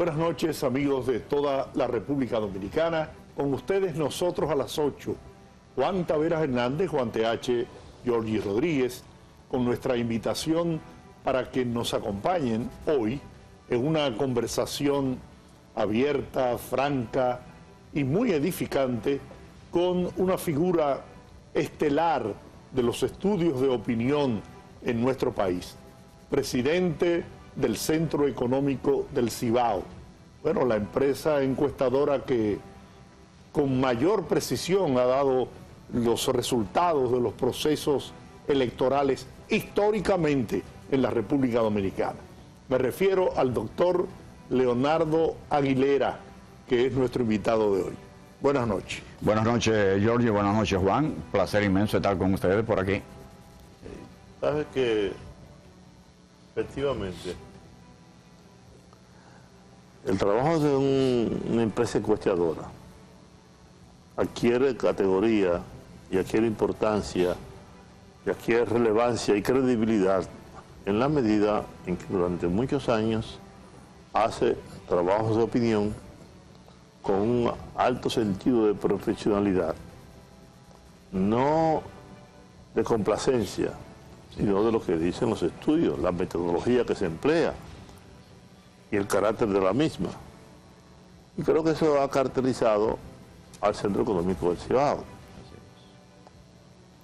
Buenas noches, amigos de toda la República Dominicana. Con ustedes, nosotros a las 8. Juan Taveras Hernández, Juan TH, Georgie Rodríguez, con nuestra invitación para que nos acompañen hoy en una conversación abierta, franca y muy edificante con una figura estelar de los estudios de opinión en nuestro país, presidente del Centro Económico del Cibao. Bueno, la empresa encuestadora que con mayor precisión ha dado los resultados de los procesos electorales históricamente en la República Dominicana. Me refiero al doctor Leonardo Aguilera, que es nuestro invitado de hoy. Buenas noches. Buenas noches, Georgie. Buenas noches, Juan. Un placer inmenso estar con ustedes por aquí. Sabes que efectivamente el trabajo de una empresa encuestadora adquiere categoría y adquiere importancia y adquiere relevancia y credibilidad en la medida en que durante muchos años hace trabajos de opinión con un alto sentido de profesionalidad, no de complacencia, sino de lo que dicen los estudios, la metodología que se emplea y el carácter de la misma. Y creo que eso ha caracterizado al Centro Económico del Cibao.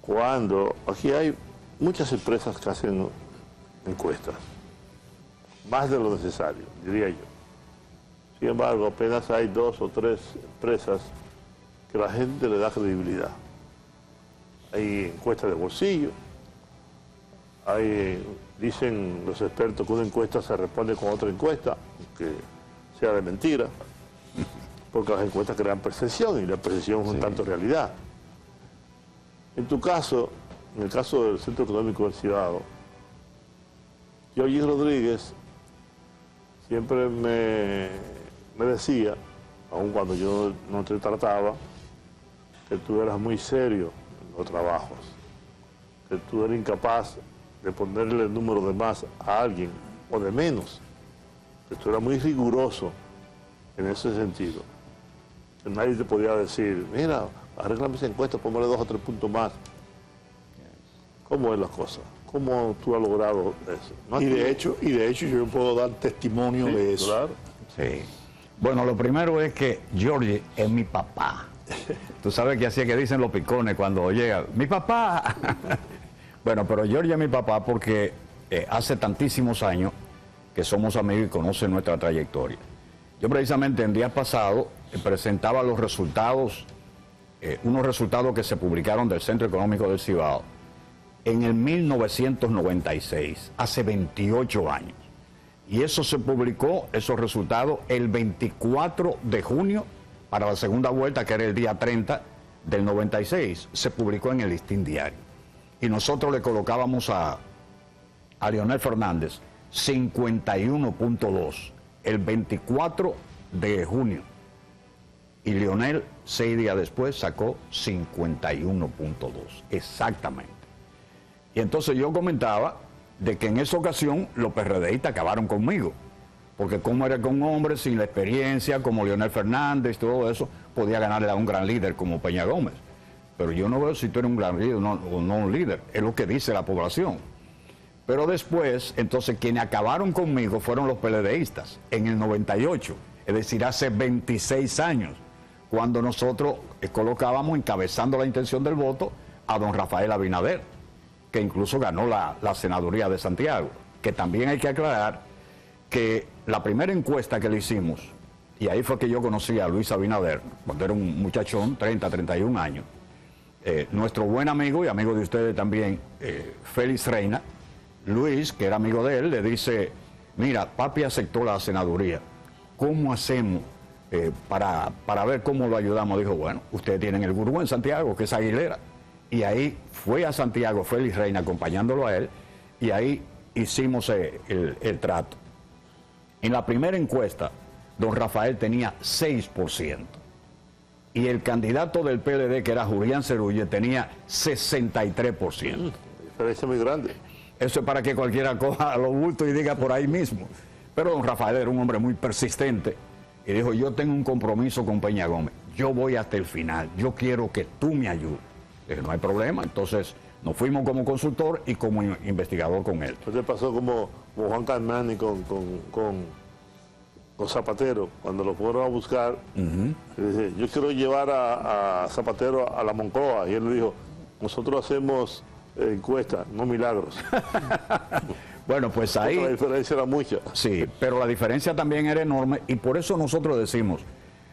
Cuando aquí hay muchas empresas que hacen encuestas, más de lo necesario, diría yo. Sin embargo, apenas hay 2 o 3 empresas que la gente le da credibilidad. Hay encuestas de bolsillo, dicen los expertos que una encuesta se responde con otra encuesta, que sea de mentira, porque las encuestas crean percepción y la percepción es un tanto realidad. En tu caso, en el caso del Centro Económico del Cibao, Georgie Rodríguez siempre me decía, aun cuando yo no te trataba, que tú eras muy serio en los trabajos, que tú eras incapaz de ponerle el número de más a alguien o de menos, que tú eras muy riguroso en ese sentido. Que nadie te podía decir, mira, arréglame esa encuesta, póngale 2 o 3 puntos más. ¿Cómo es la cosa? ¿Cómo tú has logrado eso? ¿No? Y de hecho yo puedo dar testimonio de eso. Claro. Sí. Bueno, lo primero es que Georgie es mi papá. Tú sabes que así es que dicen los picones cuando llega, ¡mi papá! Bueno, pero Georgie es mi papá porque hace tantísimos años que somos amigos y conoce nuestra trayectoria. Yo precisamente el día pasado presentaba los resultados, unos resultados que se publicaron del Centro Económico del Cibao en el 1996, hace 28 años. Y eso se publicó, esos resultados, el 24 de junio para la segunda vuelta, que era el día 30 del 96. Se publicó en el Listín Diario. Y nosotros le colocábamos a Leonel Fernández 51.2 el 24 de junio. Y Leonel, 6 días después, sacó 51.2, exactamente. Y entonces yo comentaba de que en esa ocasión los PRDistas acabaron conmigo, porque como era con un hombre sin la experiencia, como Leonel Fernández, todo eso, podía ganarle a un gran líder como Peña Gómez. Pero yo no veo si tú eres un gran líder o no un líder, es lo que dice la población. Pero después, entonces, quienes acabaron conmigo fueron los PLDistas, en el 98, es decir, hace 26 años, cuando nosotros colocábamos, encabezando la intención del voto, a don Rafael Abinader, que incluso ganó la senaduría de Santiago. Que también hay que aclarar que la primera encuesta que le hicimos, y ahí fue que yo conocí a Luis Abinader, cuando era un muchachón, 30, 31 años, nuestro buen amigo y amigo de ustedes también, Félix Reina, Luis, que era amigo de él, le dice, mira, papi aceptó la senaduría, ¿cómo hacemos para ver cómo lo ayudamos? Dijo, bueno, ustedes tienen el gurú en Santiago, que es Aguilera. Y ahí fue a Santiago Félix Reina acompañándolo a él, y ahí hicimos el trato. En la primera encuesta, don Rafael tenía 6%. Y el candidato del PLD, que era Julián Cerulle, tenía 63%. Diferencia muy grande. Eso es para que cualquiera coja los bultos y diga por ahí mismo. Pero don Rafael era un hombre muy persistente y dijo, yo tengo un compromiso con Peña Gómez, yo voy hasta el final, yo quiero que tú me ayudes. Dije, no hay problema. Entonces nos fuimos como consultor y como investigador con él. Entonces pasó como Juan Carmani con Zapatero, cuando lo fueron a buscar, dice, yo quiero llevar a Zapatero a la Moncloa, y él le dijo, nosotros hacemos encuestas, no milagros. Bueno, pues ahí... La diferencia era mucha. Sí, pero la diferencia también era enorme y por eso nosotros decimos,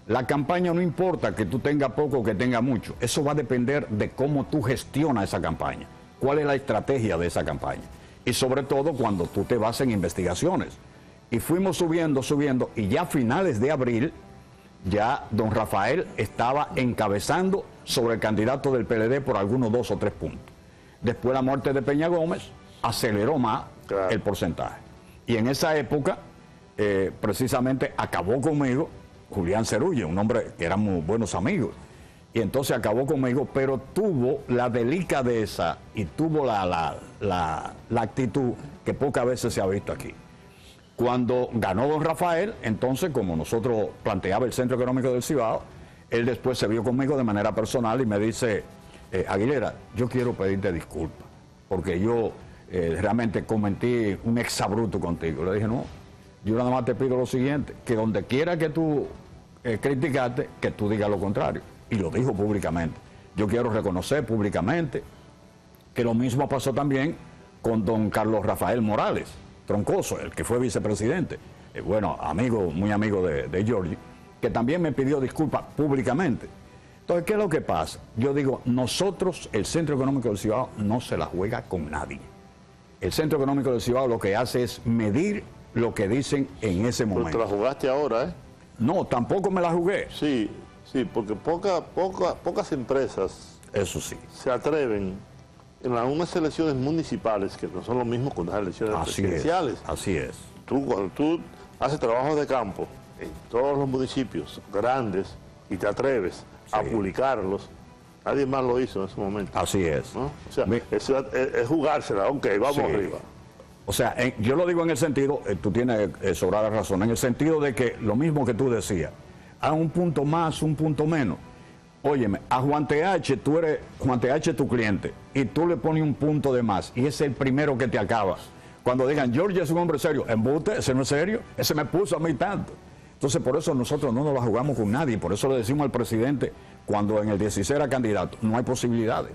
la campaña no importa que tú tengas poco o que tengas mucho, eso va a depender de cómo tú gestionas esa campaña, cuál es la estrategia de esa campaña y sobre todo cuando tú te vas en investigaciones. Y fuimos subiendo y ya a finales de abril ya don Rafael estaba encabezando sobre el candidato del PLD por algunos 2 o 3 puntos. Después de la muerte de Peña Gómez aceleró más el porcentaje. Y en esa época precisamente acabó conmigo Julián Cerullo, un hombre que éramos buenos amigos. Y entonces acabó conmigo, pero tuvo la delicadeza y tuvo la actitud que pocas veces se ha visto aquí. Cuando ganó don Rafael, entonces, como nosotros planteaba el Centro Económico del Cibao, él después se vio conmigo de manera personal y me dice, Aguilera, yo quiero pedirte disculpas, porque yo realmente cometí un exabrupto contigo. Le dije, no, yo nada más te pido lo siguiente, que donde quiera que tú criticaste, que tú digas lo contrario. Y lo dijo públicamente. Yo quiero reconocer públicamente que lo mismo pasó también con don Carlos Rafael Morales Troncoso, el que fue vicepresidente, bueno, amigo, muy amigo de Giorgi, que también me pidió disculpas públicamente. Entonces, ¿qué es lo que pasa? Yo digo, nosotros, el Centro Económico del Cibao, no se la juega con nadie. El Centro Económico del Cibao lo que hace es medir lo que dicen en ese momento. Pero te la jugaste ahora, ¿eh? No, tampoco me la jugué. Sí, sí, porque pocas empresas eso sí se atreven en algunas elecciones municipales, que no son lo mismo con las elecciones presidenciales. Así es. Cuando tú haces trabajos de campo en todos los municipios grandes y te atreves a publicarlos, nadie más lo hizo en ese momento. Así es. ¿No? O sea, es jugársela, ok, vamos arriba. O sea, yo lo digo en el sentido, tú tienes sobrada razón, en el sentido de que lo mismo que tú decías, a un punto más, un punto menos. Óyeme, a Juan TH, Juan TH es tu cliente, y tú le pones un punto de más, y es el primero que te acaba. Cuando digan, Giorgi es un hombre serio, embuste, ese no es serio, ese me puso a mí tanto. Entonces, por eso nosotros no nos la jugamos con nadie, por eso le decimos al presidente, cuando en el 16 era candidato, no hay posibilidades.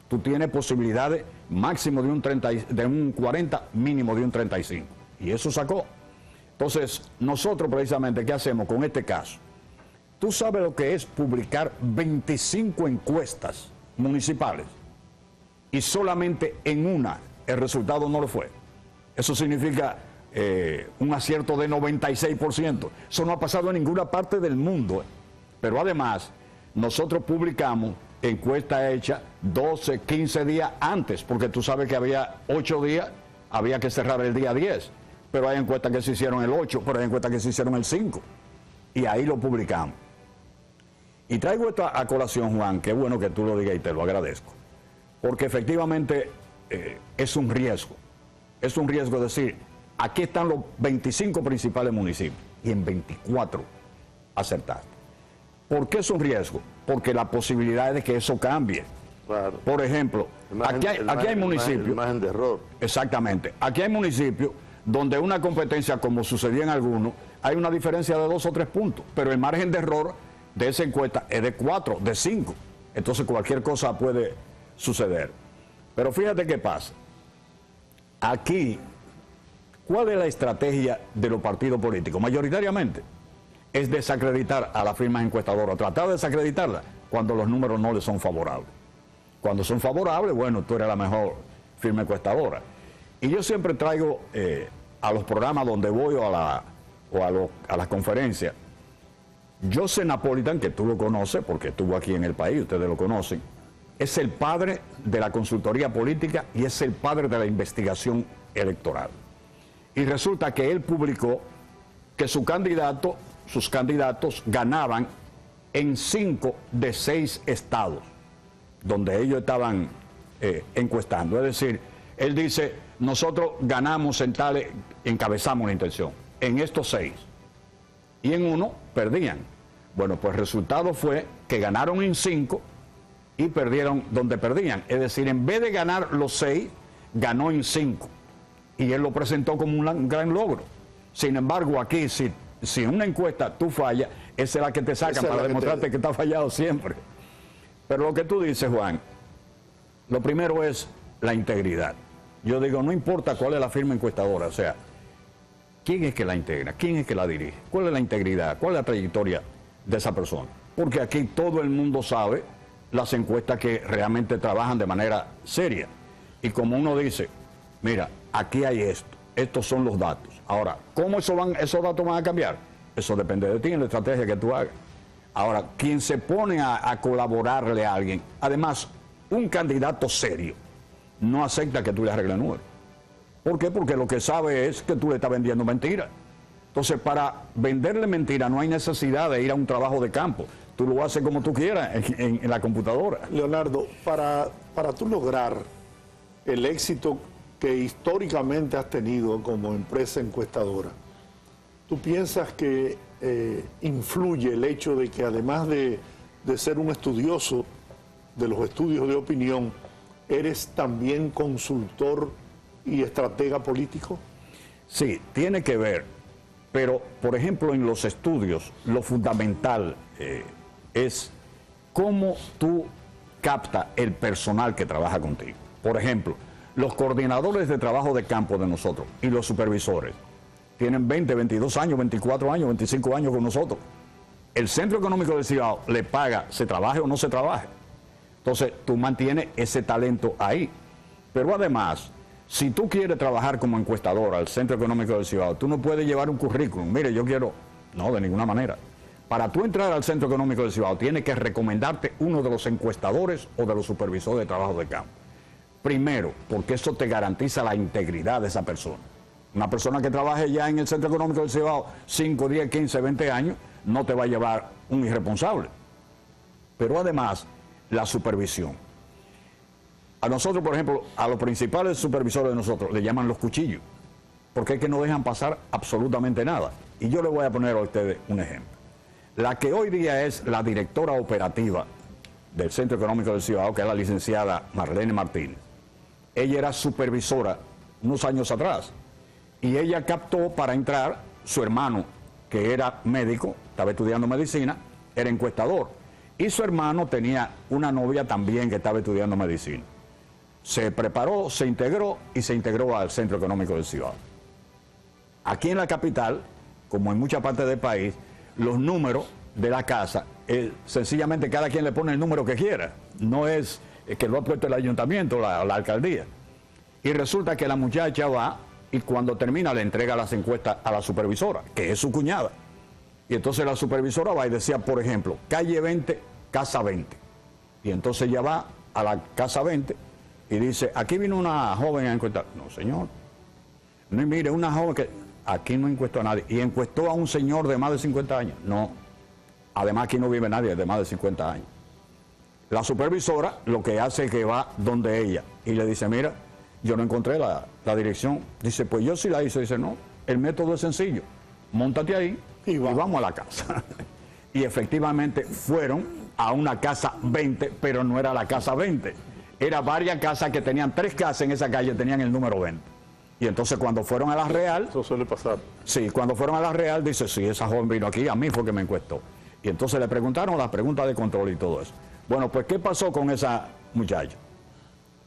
Tú tienes posibilidades máximo de un 40, mínimo de un 35. Y eso sacó. Entonces, nosotros precisamente, ¿qué hacemos con este caso? Tú sabes lo que es publicar 25 encuestas municipales y solamente en una el resultado no lo fue. Eso significa un acierto de 96%. Eso no ha pasado en ninguna parte del mundo. Pero además, nosotros publicamos encuesta hecha 12, 15 días antes, porque tú sabes que había 8 días, había que cerrar el día 10. Pero hay encuestas que se hicieron el 8, pero hay encuestas que se hicieron el 5. Y ahí lo publicamos. Y traigo esto a colación, Juan, qué bueno que tú lo digas y te lo agradezco. Porque efectivamente es un riesgo. Es un riesgo decir, aquí están los 25 principales municipios y en 24 acertaste. ¿Por qué es un riesgo? Porque la posibilidad es de que eso cambie. Claro. Por ejemplo, aquí hay municipios... El margen de error. Exactamente. Aquí hay municipios donde una competencia, como sucedía en algunos, hay una diferencia de 2 o 3 puntos, pero el margen de error de esa encuesta es de 4, de 5. Entonces cualquier cosa puede suceder. Pero fíjate qué pasa. Aquí, ¿cuál es la estrategia de los partidos políticos? Mayoritariamente es desacreditar a las firmas encuestadoras, tratar de desacreditarlas cuando los números no les son favorables. Cuando son favorables, bueno, tú eres la mejor firma encuestadora. Y yo siempre traigo a los programas donde voy o a las conferencias, Joseph Napolitan, que tú lo conoces porque estuvo aquí en el país, ustedes lo conocen, es el padre de la consultoría política y es el padre de la investigación electoral. Y resulta que él publicó que sus candidatos ganaban en 5 de 6 estados donde ellos estaban encuestando. Es decir, él dice, nosotros ganamos en tales, encabezamos la intención. en estos 6 y en uno perdían. Bueno, pues el resultado fue que ganaron en 5 y perdieron donde perdían. Es decir, en vez de ganar los 6, ganó en 5. Y él lo presentó como un gran logro. Sin embargo, aquí, si en una encuesta tú fallas, esa es la que te sacan para demostrarte que está fallado siempre. Pero lo que tú dices, Juan, lo primero es la integridad. Yo digo, no importa cuál es la firma encuestadora, o sea, ¿quién es que la integra? ¿Quién es que la dirige? ¿Cuál es la integridad? ¿Cuál es la trayectoria de esa persona? Porque aquí todo el mundo sabe las encuestas que realmente trabajan de manera seria. Y como uno dice, mira, aquí hay esto, estos son los datos. Ahora, ¿cómo esos datos van a cambiar? Eso depende de ti en la estrategia que tú hagas. Ahora, quien se pone a colaborarle a alguien, además, un candidato serio no acepta que tú le arregles números. ¿Por qué? Porque lo que sabe es que tú le estás vendiendo mentira. Entonces, para venderle mentira no hay necesidad de ir a un trabajo de campo. Tú lo haces como tú quieras en la computadora. Leonardo, para tú lograr el éxito que históricamente has tenido como empresa encuestadora, ¿tú piensas que influye el hecho de que además de ser un estudioso de los estudios de opinión, eres también consultor y estratega político? Sí, tiene que ver, pero por ejemplo en los estudios lo fundamental es cómo tú captas el personal que trabaja contigo. Por ejemplo, los coordinadores de trabajo de campo de nosotros y los supervisores tienen 20, 22 años, 24 años, 25 años con nosotros. El Centro Económico del Cibao le paga, se trabaje o no se trabaje. Entonces, tú mantienes ese talento ahí. Pero además, si tú quieres trabajar como encuestador al Centro Económico del Cibao, tú no puedes llevar un currículum. Mire, yo quiero... No, de ninguna manera. Para tú entrar al Centro Económico del Cibao, tienes que recomendarte uno de los encuestadores o de los supervisores de trabajo de campo. Primero, porque eso te garantiza la integridad de esa persona. Una persona que trabaje ya en el Centro Económico del Cibao 5, 10, 15, 20 años, no te va a llevar un irresponsable. Pero además, la supervisión. A nosotros, por ejemplo, a los principales supervisores de nosotros le llaman los cuchillos, porque es que no dejan pasar absolutamente nada. Y yo le voy a poner a ustedes un ejemplo. La que hoy día es la directora operativa del Centro Económico del Cibao, que es la licenciada Marlene Martínez, ella era supervisora unos años atrás, y ella captó para entrar su hermano, que era médico, estaba estudiando medicina, era encuestador, y su hermano tenía una novia también que estaba estudiando medicina. Se preparó, se integró y se integró al Centro Económico del Cibao. Aquí en la capital, como en muchas partes del país, los números de la casa, sencillamente cada quien le pone el número que quiera, no es que lo ha puesto el ayuntamiento, la alcaldía. Y resulta que la muchacha va y cuando termina le entrega las encuestas a la supervisora, que es su cuñada. Y entonces la supervisora va y decía, por ejemplo, calle 20, casa 20. Y entonces ella va a la casa 20 y dice, aquí vino una joven a encuestar. No, señor. No, mire, una joven que aquí no encuestó a nadie. Y encuestó a un señor de más de 50 años. No. Además aquí no vive nadie de más de 50 años. La supervisora lo que hace es que va donde ella y le dice, mira, yo no encontré la dirección. Dice, pues yo sí la hice. Dice, no, el método es sencillo. Móntate ahí y vamos a la casa. Y efectivamente fueron a una casa 20, pero no era la casa 20. Era varias casas que tenían 3 casas en esa calle, tenían el número 20. Y entonces cuando fueron a la Real... Eso suele pasar. Sí, cuando fueron a la Real, dice, sí, esa joven vino aquí, a mí fue que me encuestó. Y entonces le preguntaron las preguntas de control y todo eso. Bueno, pues, ¿qué pasó con esa muchacha?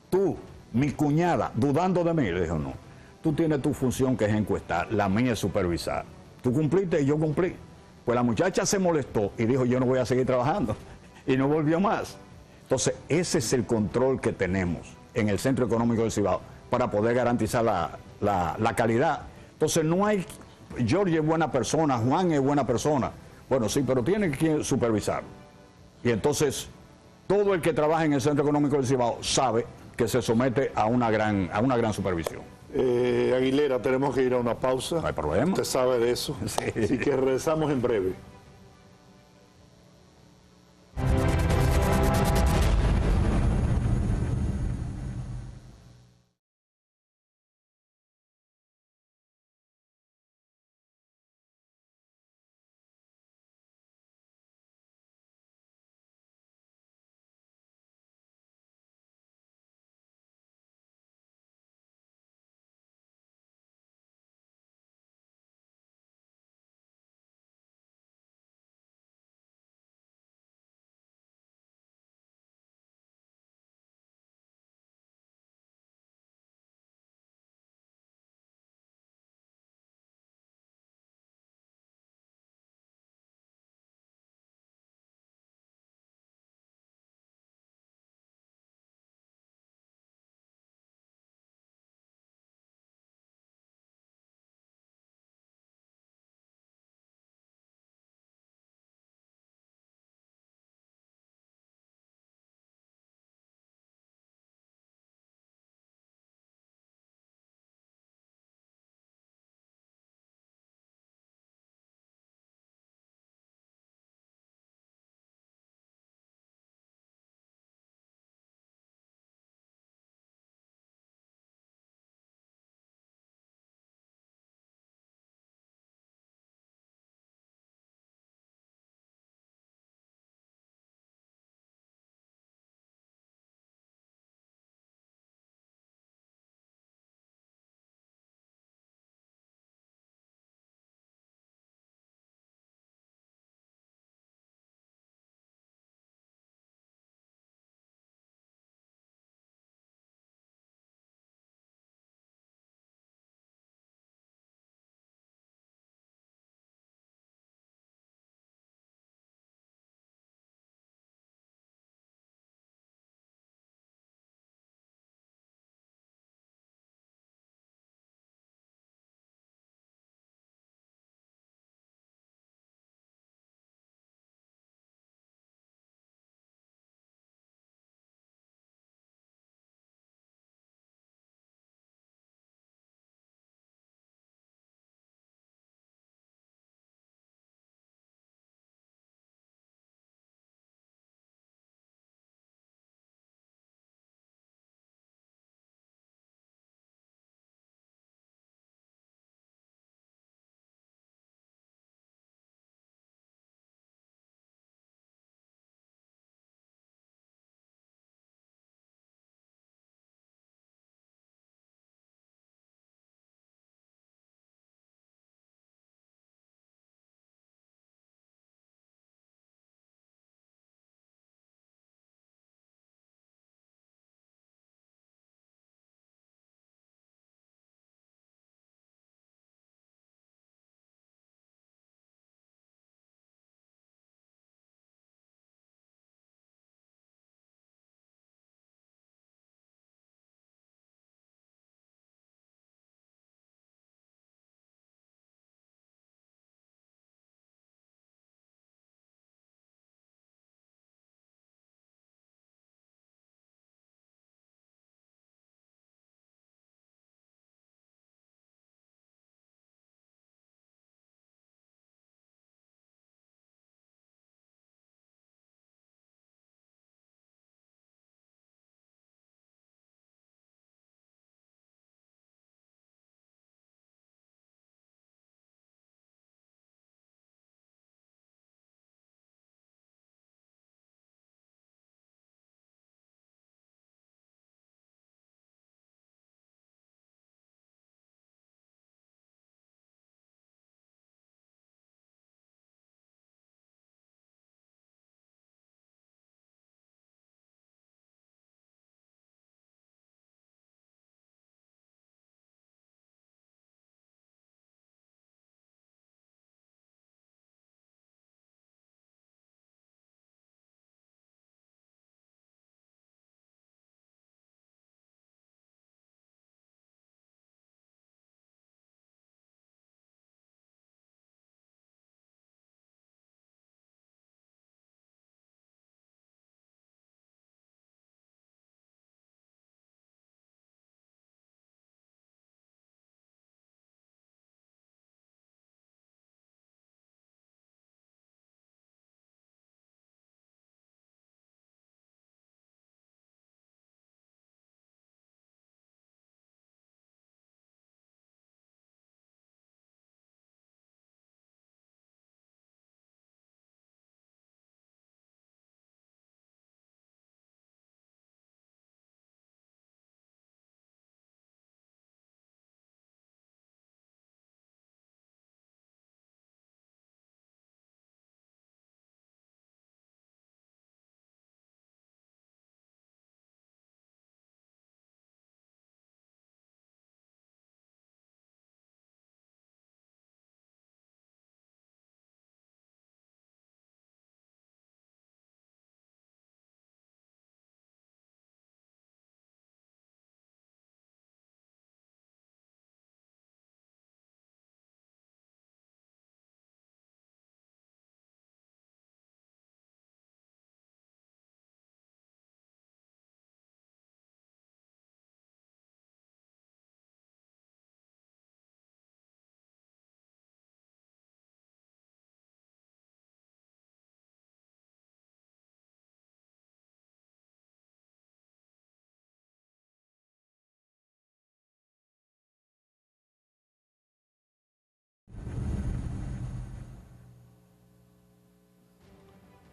Tú, mi cuñada, dudando de mí, le dijo, no, tú tienes tu función que es encuestar, la mía es supervisar. Tú cumpliste y yo cumplí. Pues la muchacha se molestó y dijo, yo no voy a seguir trabajando. Y no volvió más. Entonces, ese es el control que tenemos en el Centro Económico del Cibao para poder garantizar la calidad. Entonces, no hay, Jorge es buena persona, Juan es buena persona. Bueno, sí, pero tiene que supervisar. Y entonces, todo el que trabaja en el Centro Económico del Cibao sabe que se somete a una gran supervisión. Aguilera, tenemos que ir a una pausa. No hay problema. Usted sabe de eso. Sí. Así que regresamos en breve.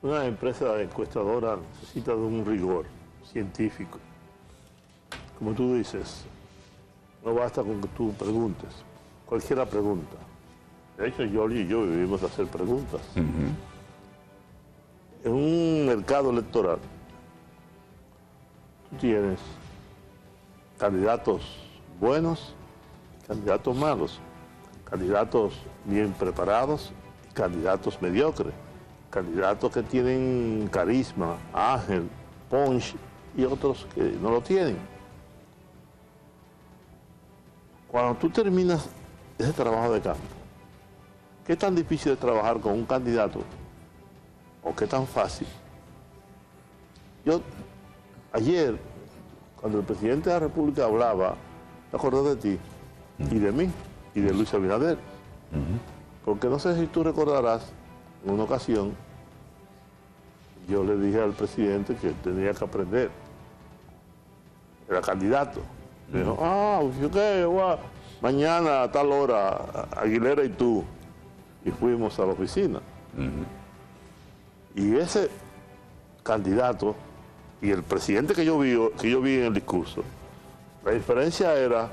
Una empresa encuestadora necesita de un rigor científico. Como tú dices, no basta con que tú preguntes. Cualquiera pregunta. De hecho, Yoli y yo vivimos de hacer preguntas. En un mercado electoral, tú tienes candidatos buenos, candidatos malos, candidatos bien preparados, candidatos mediocres, candidatos que tienen carisma, ángel, punch y otros que no lo tienen. Cuando tú terminas ese trabajo de campo, ¿qué tan difícil es trabajar con un candidato? ¿O qué tan fácil? Yo, ayer, cuando el presidente de la República hablaba, me acordé de ti, y de mí, y de Luis Abinader. Porque no sé si tú recordarás, en una ocasión, yo le dije al presidente que tenía que aprender. Era candidato. Me dijo, ok, mañana a tal hora, Aguilera y tú. Y fuimos a la oficina. Y ese candidato y el presidente que yo vi en el discurso, la diferencia era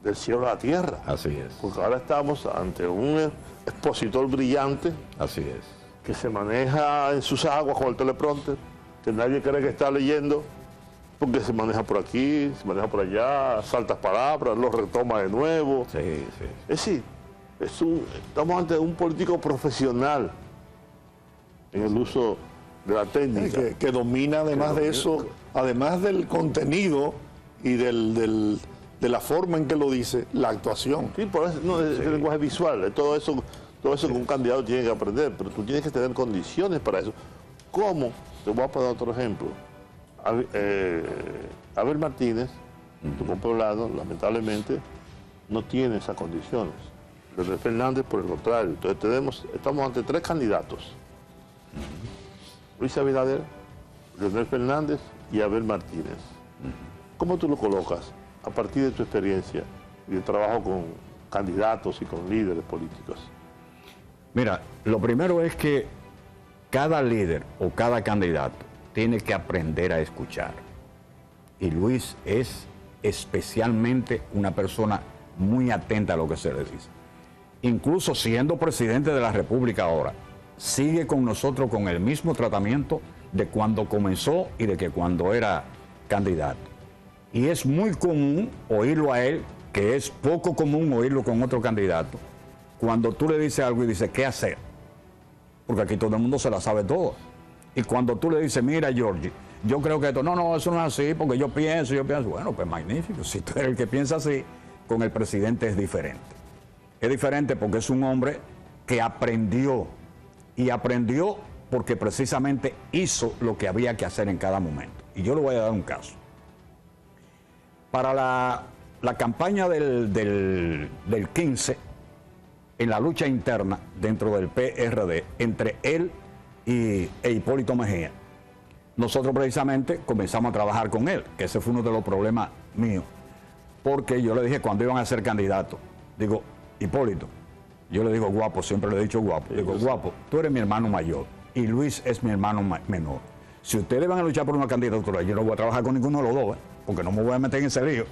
del cielo a la tierra. Así es. Porque ahora estamos ante un expositor brillante. Así es. Que se maneja en sus aguas con el teleprompter, que nadie cree que está leyendo, porque se maneja por aquí, se maneja por allá, salta palabras, lo retoma de nuevo. Sí, sí. Es decir, estamos ante un político profesional en el uso de la técnica. Que domina además de eso, además del contenido y de la forma en que lo dice, la actuación. Sí, por eso, no, es el lenguaje visual, todo eso que un candidato tiene que aprender, pero tú tienes que tener condiciones para eso. ¿Cómo? Te voy a poner otro ejemplo. Abel Martínez, tu compueblano, lamentablemente, no tiene esas condiciones. Leonel Fernández, por el contrario. Entonces estamos ante tres candidatos. Luis Abinader, Leonel Fernández y Abel Martínez. ¿Cómo tú lo colocas a partir de tu experiencia y de trabajo con candidatos y con líderes políticos? Mira, lo primero es que cada líder o cada candidato tiene que aprender a escuchar. Y Luis es especialmente una persona muy atenta a lo que se le dice. Incluso siendo presidente de la República ahora, sigue con nosotros con el mismo tratamiento de cuando comenzó y de que cuando era candidato. Y es muy común oírlo a él, que es poco común oírlo con otro candidato, cuando tú le dices algo y dices, ¿qué hacer? Porque aquí todo el mundo se la sabe todo. Y cuando tú le dices, mira, Georgie, yo creo que esto, no, eso no es así, porque yo pienso, bueno, pues magnífico. Si tú eres el que piensa así, con el presidente es diferente. Es diferente porque es un hombre que aprendió, y aprendió porque precisamente hizo lo que había que hacer en cada momento. Y yo le voy a dar un caso. Para la campaña del 15, en la lucha interna dentro del PRD, entre él e Hipólito Mejía, nosotros precisamente comenzamos a trabajar con él, que ese fue uno de los problemas míos, porque yo le dije cuando iban a ser candidatos, digo, Hipólito, yo le digo guapo, siempre le he dicho guapo, digo, guapo, tú eres mi hermano mayor y Luis es mi hermano menor. Si ustedes van a luchar por una candidatura, yo no voy a trabajar con ninguno de los dos, porque no me voy a meter en ese lío.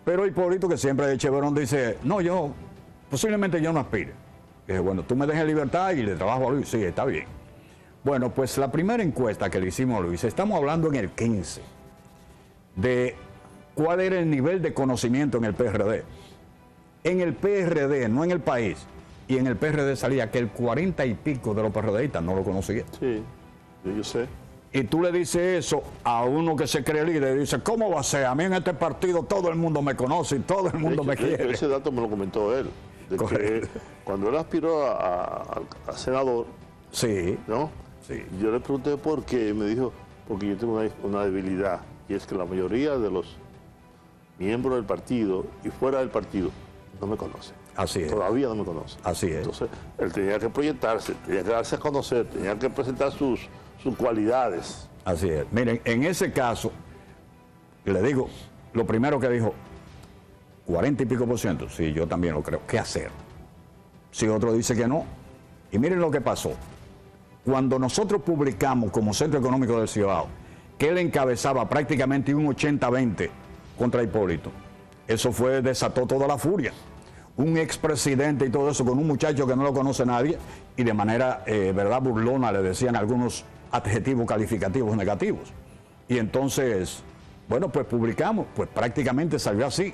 Pero Hipólito, que siempre de Cheverón, dice, no, posiblemente yo no aspire. Dije, bueno, tú me dejes libertad y le trabajo a Luis. Sí, está bien. Bueno, pues la primera encuesta que le hicimos a Luis, estamos hablando en el 15, de cuál era el nivel de conocimiento en el PRD. En el PRD, no en el país. Y en el PRD salía que el 40 y pico de los PRDistas no lo conocían. Sí, yo sé. Y tú le dices eso a uno que se cree líder y dice, ¿cómo va a ser? A mí en este partido todo el mundo me conoce y todo el mundo me quiere. Ese dato me lo comentó él. De que cuando él aspiró a senador, sí, ¿no? Sí. Yo le pregunté por qué, y me dijo, porque yo tengo una debilidad, y es que la mayoría de los miembros del partido y fuera del partido no me conocen. Así es. Todavía no me conocen. Así es. Entonces, él tenía que proyectarse, tenía que darse a conocer, tenía que presentar sus cualidades. Así es. Miren, en ese caso, le digo, lo primero que dijo, 40 y pico %, sí, yo también lo creo. ¿Qué hacer? Si otro dice que no. Y miren lo que pasó. cuando nosotros publicamos como Centro Económico del Cibao que él encabezaba prácticamente un 80-20 contra Hipólito, eso desató toda la furia. Un expresidente y todo eso con un muchacho que no lo conoce nadie y de manera, verdad, burlona le decían algunos adjetivos calificativos negativos. Y entonces, bueno, pues publicamos, pues prácticamente salió así.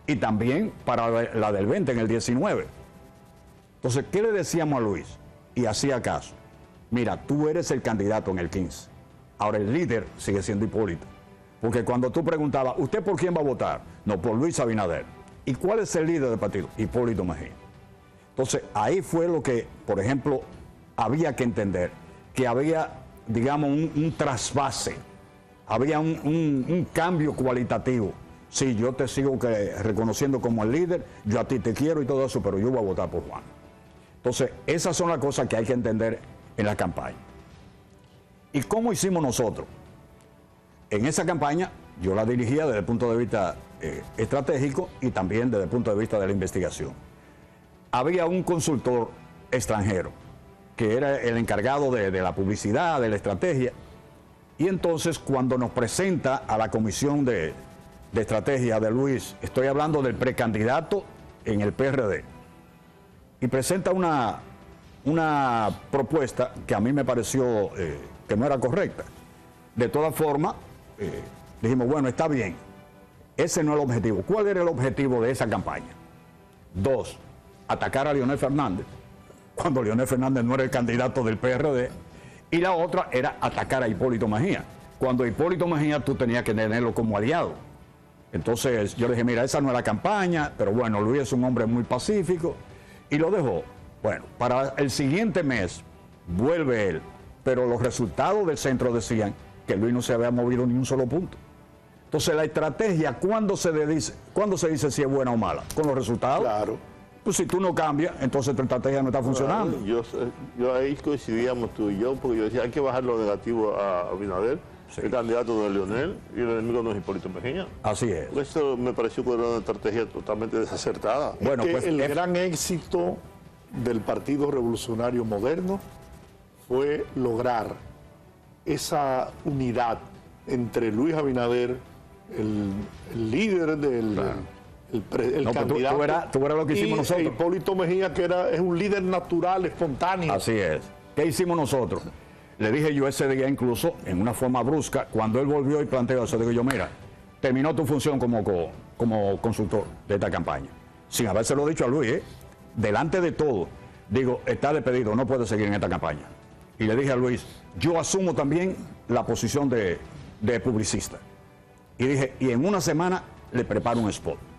Y también para la del 20 en el 19. Entonces, ¿qué le decíamos a Luis? Y hacía caso. Mira, tú eres el candidato en el 15. Ahora el líder sigue siendo Hipólito. Porque cuando tú preguntabas, ¿usted por quién va a votar? No, por Luis Abinader. ¿Y cuál es el líder del partido? Hipólito Mejía. Entonces, ahí fue lo que, por ejemplo, había que entender, que había, digamos, un trasvase, había un cambio cualitativo. Sí, yo te sigo reconociendo como el líder, yo a ti te quiero y todo eso, pero yo voy a votar por Juan. Entonces, esas son las cosas que hay que entender en la campaña. ¿Y cómo hicimos nosotros? En esa campaña yo la dirigía desde el punto de vista estratégico y también desde el punto de vista de la investigación. Había un consultor extranjero que era el encargado de la publicidad, de la estrategia, y entonces cuando nos presenta a la comisión de estrategia de Luis, estoy hablando del precandidato en el PRD, y presenta una propuesta que a mí me pareció que no era correcta. De todas formas, dijimos, bueno, está bien, ese no es el objetivo. ¿Cuál era el objetivo de esa campaña? 2, atacar a Leonel Fernández, cuando Leonel Fernández no era el candidato del PRD, y la otra era atacar a Hipólito Mejía, cuando Hipólito Mejía tú tenías que tenerlo como aliado. Entonces yo le dije, mira, esa no es la campaña, pero bueno, Luis es un hombre muy pacífico, y lo dejó. Bueno, para el siguiente mes vuelve él, pero los resultados del centro decían que Luis no se había movido ni un solo punto. Entonces la estrategia, ¿cuándo se dice si es buena o mala? Con los resultados. Claro. Pues si tú no cambias, entonces tu estrategia no está funcionando. Yo ahí coincidíamos tú y yo, porque yo decía, hay que bajar lo negativo a Abinader, sí, el candidato de Leonel, y el enemigo no es Hipólito Mejía. Así es. Eso me pareció que era una estrategia totalmente desacertada. Bueno, pues el gran éxito del Partido Revolucionario Moderno fue lograr esa unidad entre Luis Abinader, el líder del... Claro. El candidato, tú verás lo que hicimos nosotros. Hipólito Mejía, que es un líder natural, espontáneo. Así es. ¿Qué hicimos nosotros? Le dije yo ese día incluso, en una forma brusca, cuando él volvió y planteó eso, digo yo, mira, terminó tu función como consultor de esta campaña. Sin habérselo dicho a Luis, delante de todo, digo, está despedido, no puede seguir en esta campaña. Y le dije a Luis, yo asumo también la posición de publicista. Y dije, y en una semana le preparo un spot.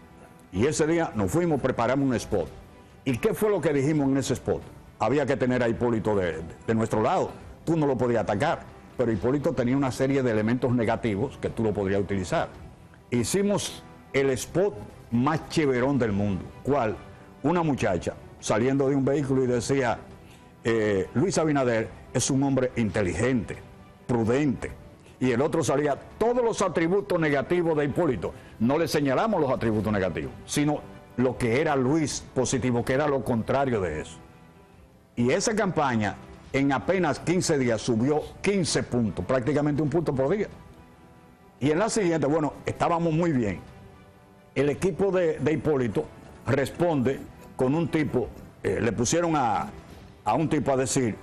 Y ese día nos fuimos, preparamos un spot. ¿Y qué fue lo que dijimos en ese spot? Había que tener a Hipólito de nuestro lado. Tú no lo podías atacar, pero Hipólito tenía una serie de elementos negativos que tú lo podrías utilizar. Hicimos el spot más cheverón del mundo. ¿Cuál? Una muchacha saliendo de un vehículo y decía, Luis Abinader es un hombre inteligente, prudente. Y el otro salía todos los atributos negativos de Hipólito. No le señalamos los atributos negativos, sino lo que era Luis positivo, que era lo contrario de eso. Y esa campaña en apenas 15 días subió 15 puntos, prácticamente un punto por día. Y en la siguiente, bueno, estábamos muy bien. El equipo de Hipólito responde con un tipo, le pusieron a un tipo a decir,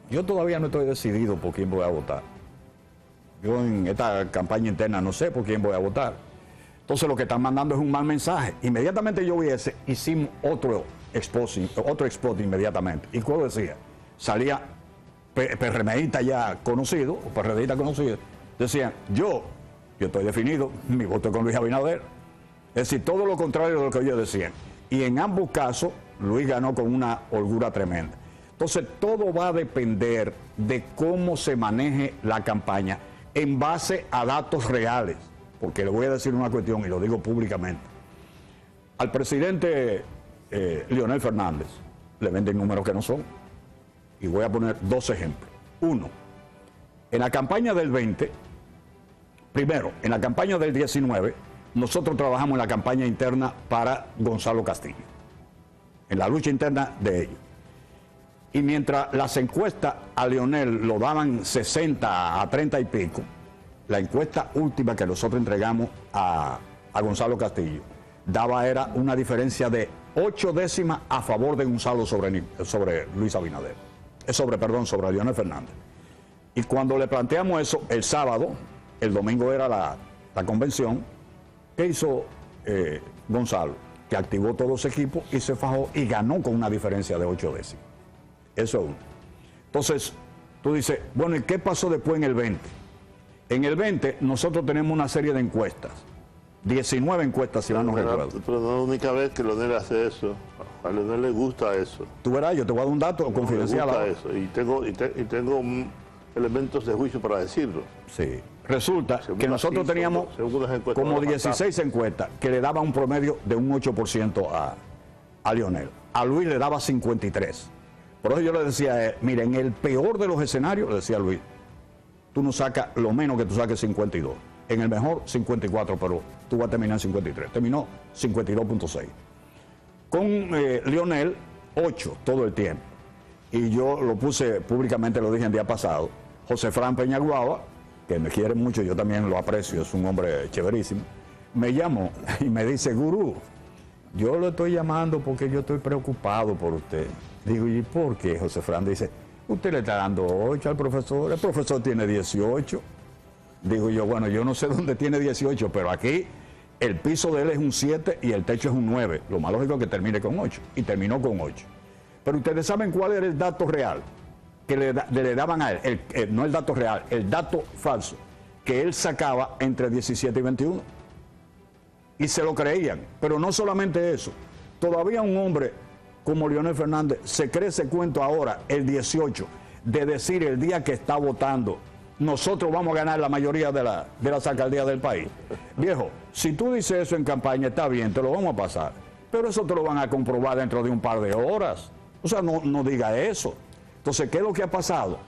yo todavía no estoy decidido por quién voy a votar. Yo en esta campaña interna no sé por quién voy a votar. Entonces lo que están mandando es un mal mensaje. Inmediatamente yo vi ese, hicimos otro spot inmediatamente. ¿Y cuál decía? Salía PRMista ya conocido, o PRDista conocido. Decían, yo estoy definido, mi voto es con Luis Abinader. Es decir, todo lo contrario de lo que ellos decían. Y en ambos casos, Luis ganó con una holgura tremenda. Entonces todo va a depender de cómo se maneje la campaña en base a datos reales, porque le voy a decir una cuestión y lo digo públicamente. Al presidente Leonel Fernández le venden números que no son, y voy a poner 2 ejemplos. 1, en la campaña del 20, primero, en la campaña del 19, nosotros trabajamos en la campaña interna para Gonzalo Castillo, en la lucha interna de ellos. Y mientras las encuestas a Leonel lo daban 60 a 30 y pico, la encuesta última que nosotros entregamos a Gonzalo Castillo era una diferencia de 8 décimas a favor de Gonzalo sobre Luis Abinader. Sobre Leonel Fernández. Y cuando le planteamos eso el sábado, el domingo era la convención, ¿qué hizo Gonzalo? Que activó todo su equipo y se fajó y ganó con una diferencia de 8 décimas. Eso es uno. Entonces, tú dices, bueno, ¿y qué pasó después en el 20? En el 20 nosotros tenemos una serie de encuestas. 19 encuestas, si mal no recuerdo. Pero no es la única vez que Leonel hace eso. A Leonel le gusta eso. Tú verás, yo te voy a dar un dato confidencial. Le gusta eso. Y tengo elementos de juicio para decirlo. Sí. Resulta que nosotros teníamos como 16 encuestas que le daban un promedio de un 8% a Leonel. A Luis le daba 53%. Por eso yo le decía a él, mira, en el peor de los escenarios, le decía a Luis, tú no sacas lo menos que tú saques 52. En el mejor, 54, pero tú vas a terminar en 53. Terminó 52.6. Con Leonel, 8 todo el tiempo. Y yo lo puse públicamente, lo dije el día pasado. José Fran Peñaguaba, que me quiere mucho, yo también lo aprecio, es un hombre chéverísimo, me llamó y me dice, Gurú, yo lo estoy llamando porque yo estoy preocupado por usted. Digo, ¿y por qué? José Fran dice, usted le está dando 8 al profesor, el profesor tiene 18. Digo yo, bueno, yo no sé dónde tiene 18, pero aquí el piso de él es un 7 y el techo es un 9. Lo más lógico es que termine con 8. Y terminó con 8. Pero ustedes saben cuál era el dato real que le daban a él. No el dato real, el dato falso, que él sacaba entre 17 y 21. Y se lo creían. Pero no solamente eso. Todavía un hombre como Leonel Fernández se cree ese cuento ahora, el 18, de decir el día que está votando, nosotros vamos a ganar la mayoría de las alcaldías del país. Viejo, si tú dices eso en campaña, está bien, te lo vamos a pasar. Pero eso te lo van a comprobar dentro de un par de horas. O sea, no diga eso. Entonces, ¿qué es lo que ha pasado?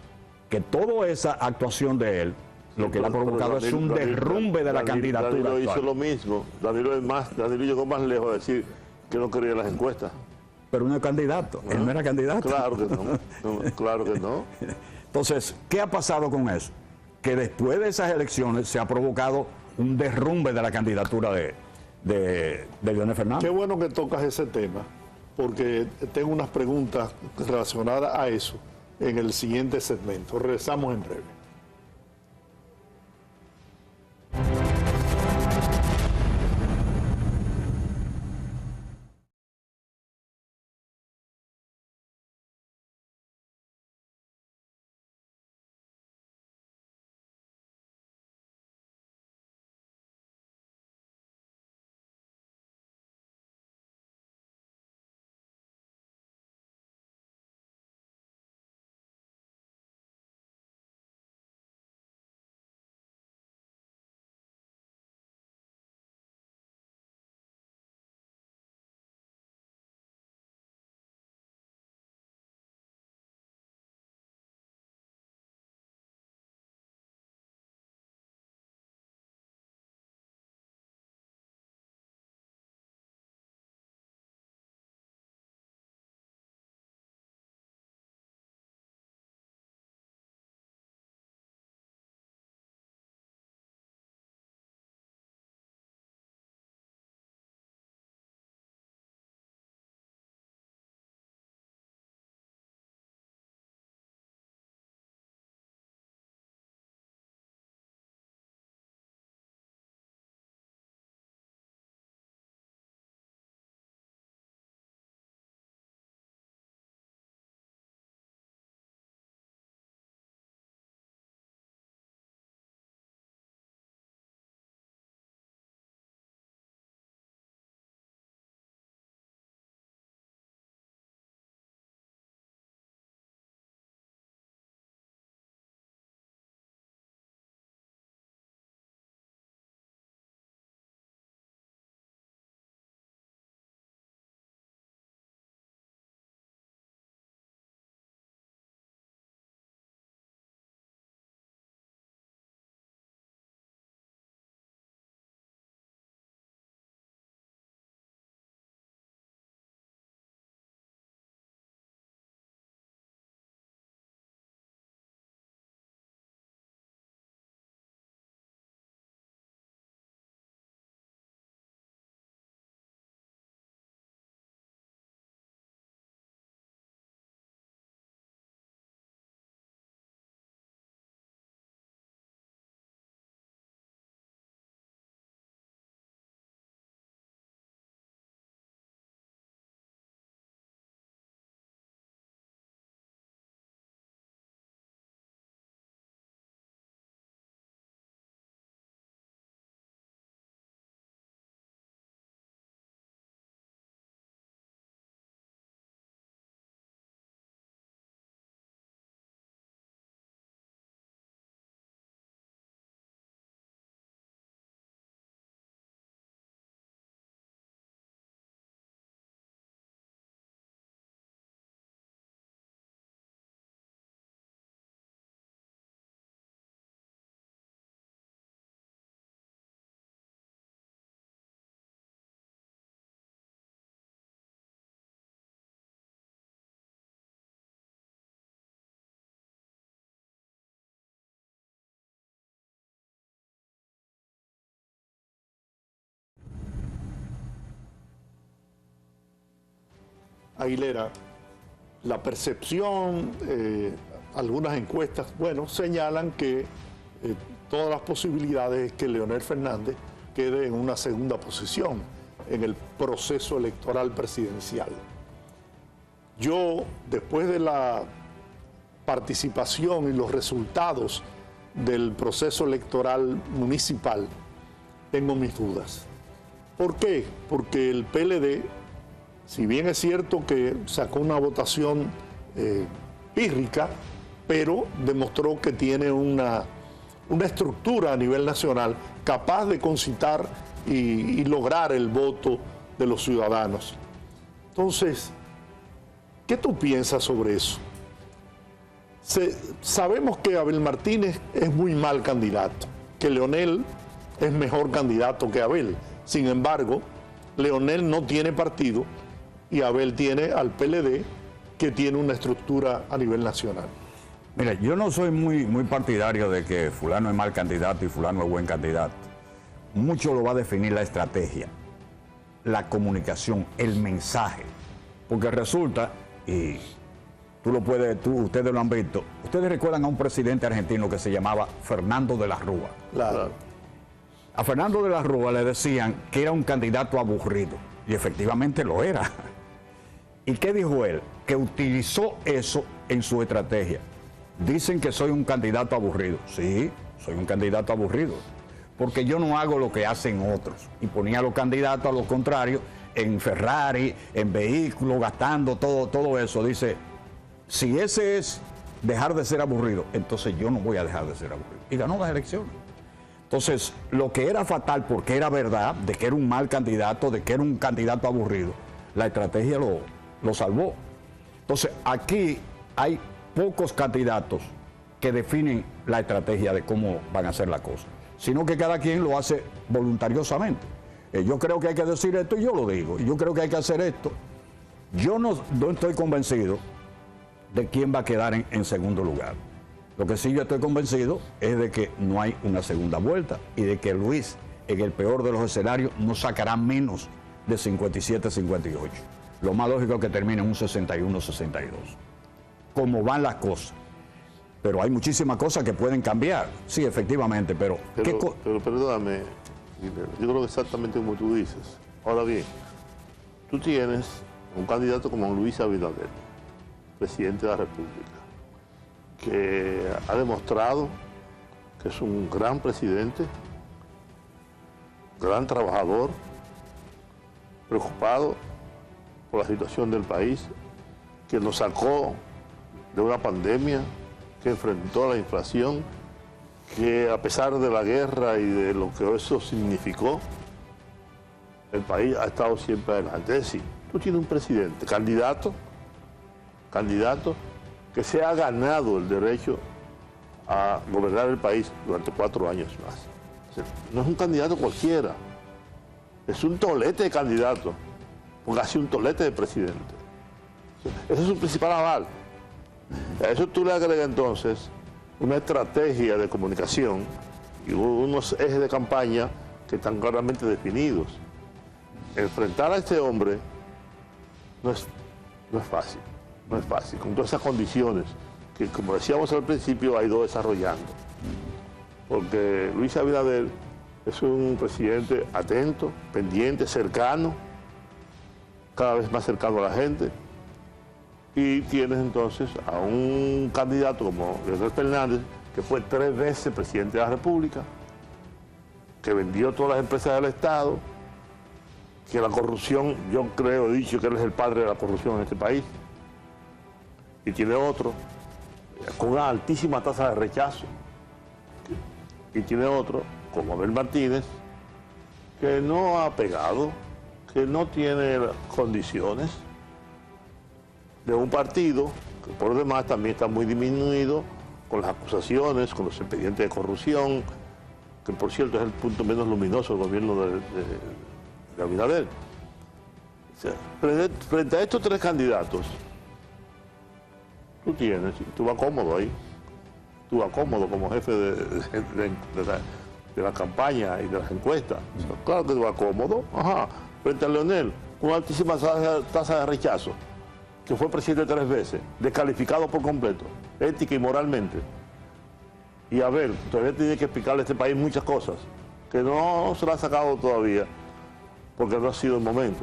Que toda esa actuación de él, lo que le ha provocado es un derrumbe de la candidatura. Danilo hizo lo mismo. Danilo llegó más lejos de decir que no quería las encuestas. Pero no es candidato, él no era candidato. Claro que no, claro que no. Entonces, ¿qué ha pasado con eso? Que después de esas elecciones se ha provocado un derrumbe de la candidatura de Leonel Fernández. Qué bueno que tocas ese tema, porque tengo unas preguntas relacionadas a eso en el siguiente segmento. Regresamos en breve. Aguilera, la percepción, algunas encuestas, bueno, señalan que todas las posibilidades es que Leonel Fernández quede en una segunda posición en el proceso electoral presidencial. Yo, después de la participación y los resultados del proceso electoral municipal, tengo mis dudas. ¿Por qué? Porque el PLD, si bien es cierto que sacó una votación pírrica, pero demostró que tiene una estructura a nivel nacional capaz de concitar y lograr el voto de los ciudadanos. Entonces, ¿qué tú piensas sobre eso? Sabemos que Abel Martínez es muy mal candidato, que Leonel es mejor candidato que Abel. Sin embargo, Leonel no tiene partido y Abel tiene al PLD, que tiene una estructura a nivel nacional. Mira, yo no soy muy partidario de que fulano es mal candidato y fulano es buen candidato. Mucho lo va a definir la estrategia, la comunicación, el mensaje. Porque resulta, y ustedes lo han visto, ustedes recuerdan a un presidente argentino que se llamaba Fernando de la Rúa. Claro. A Fernando de la Rúa le decían que era un candidato aburrido, y efectivamente lo era. ¿Y qué dijo él? Que utilizó eso en su estrategia. Dicen que soy un candidato aburrido. Sí, soy un candidato aburrido, porque yo no hago lo que hacen otros. Y ponía a los candidatos a lo contrario, en Ferrari, en vehículos, gastando todo eso. Dice, si ese es dejar de ser aburrido, entonces yo no voy a dejar de ser aburrido. Y ganó las elecciones. Entonces, lo que era fatal, porque era verdad, de que era un mal candidato, de que era un candidato aburrido, la estrategia lo salvó. Entonces, aquí hay pocos candidatos que definen la estrategia de cómo van a hacer la cosa, sino que cada quien lo hace voluntariosamente. Yo creo que hay que decir esto y yo lo digo. Yo creo que hay que hacer esto. Yo no estoy convencido de quién va a quedar en segundo lugar. Lo que sí yo estoy convencido es de que no hay una segunda vuelta y de que Luis, en el peor de los escenarios, no sacará menos de 57-58. Lo más lógico es que termine en un 61-62. Como van las cosas. Pero hay muchísimas cosas que pueden cambiar. Sí, efectivamente, pero perdóname, yo creo que exactamente como tú dices. Ahora bien, tú tienes un candidato como Luis Abinader, presidente de la República, que ha demostrado que es un gran presidente, gran trabajador, preocupado por la situación del país, que nos sacó de una pandemia, que enfrentó la inflación, que a pesar de la guerra y de lo que eso significó, el país ha estado siempre adelante. Es decir, tú tienes un presidente, candidato, que se ha ganado el derecho a gobernar el país durante 4 años más. O sea, no es un candidato cualquiera, es un tolete de candidato, porque ha sido un tolete de presidente. O sea, ese es su principal aval. A eso tú le agregas entonces una estrategia de comunicación y unos ejes de campaña que están claramente definidos. Enfrentar a este hombre no es fácil. No es fácil, con todas esas condiciones que, como decíamos al principio, ha ido desarrollando. Porque Luis Abinader es un presidente atento, pendiente, cercano, cada vez más cercano a la gente. Y tienes entonces a un candidato como Leonel Fernández, que fue 3 veces presidente de la República, que vendió todas las empresas del Estado, que la corrupción, yo creo, he dicho que él es el padre de la corrupción en este país. Y tiene otro con una altísima tasa de rechazo. Y tiene otro, como Abel Martínez, que no ha pegado, que no tiene condiciones de un partido que por lo demás también está muy disminuido con las acusaciones, con los expedientes de corrupción, que por cierto es el punto menos luminoso del gobierno de Abinader. O sea, frente a estos 3 candidatos, tú vas cómodo ahí, tú vas cómodo como jefe de la campaña y de las encuestas. O sea, claro que tú vas cómodo, frente a Leonel, una altísima tasa de rechazo. que fue presidente 3 veces, descalificado por completo, ética y moralmente. Y a ver, todavía tiene que explicarle a este país muchas cosas, que no se la ha sacado todavía, porque no ha sido el momento.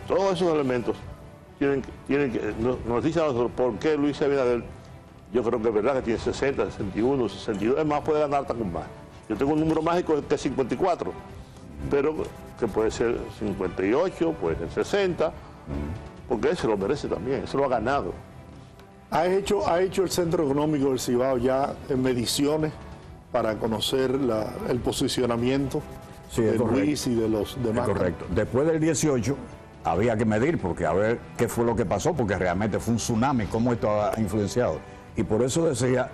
Todos esos elementos nos dicen a nosotros por qué Luis Abinader, yo creo que es verdad que tiene 60, 61, 62, es más, puede ganar hasta con más. Yo tengo un número mágico que es 54, pero que puede ser 58, puede ser 60, porque ese lo merece también, eso lo ha ganado. ¿Ha hecho el Centro Económico del Cibao ya mediciones para conocer el posicionamiento de Luis y de los demás? Es correcto. Después del 18 había que medir, porque a ver qué fue lo que pasó, porque realmente fue un tsunami, cómo esto ha influenciado. Y por eso decía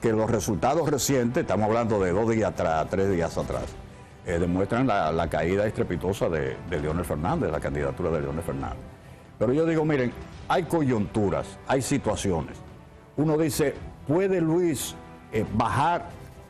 que los resultados recientes, estamos hablando de 2 días atrás, 3 días atrás, demuestran la caída estrepitosa de Leonel Fernández, la candidatura de Leonel Fernández. Pero yo digo, miren, hay coyunturas, hay situaciones. Uno dice, ¿puede Luis bajar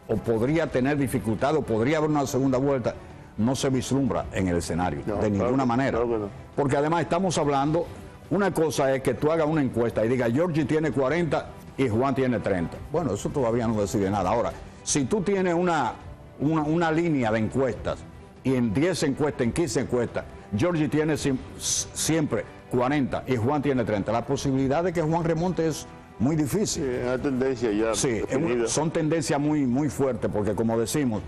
o podría tener dificultad o podría haber una segunda vuelta? No se vislumbra en el escenario, de ninguna manera. Claro que no. Porque además estamos hablando, una cosa es que tú hagas una encuesta y digas, Giorgi tiene 40 y Juan tiene 30. Bueno, eso todavía no decide nada. Ahora, si tú tienes una línea de encuestas y en 10 encuestas, en 15 encuestas, Giorgi tiene siempre 40 y Juan tiene 30, la posibilidad de que Juan remonte es muy difícil. Sí, es una tendencia ya. Sí, son tendencias muy fuertes, porque como decimos,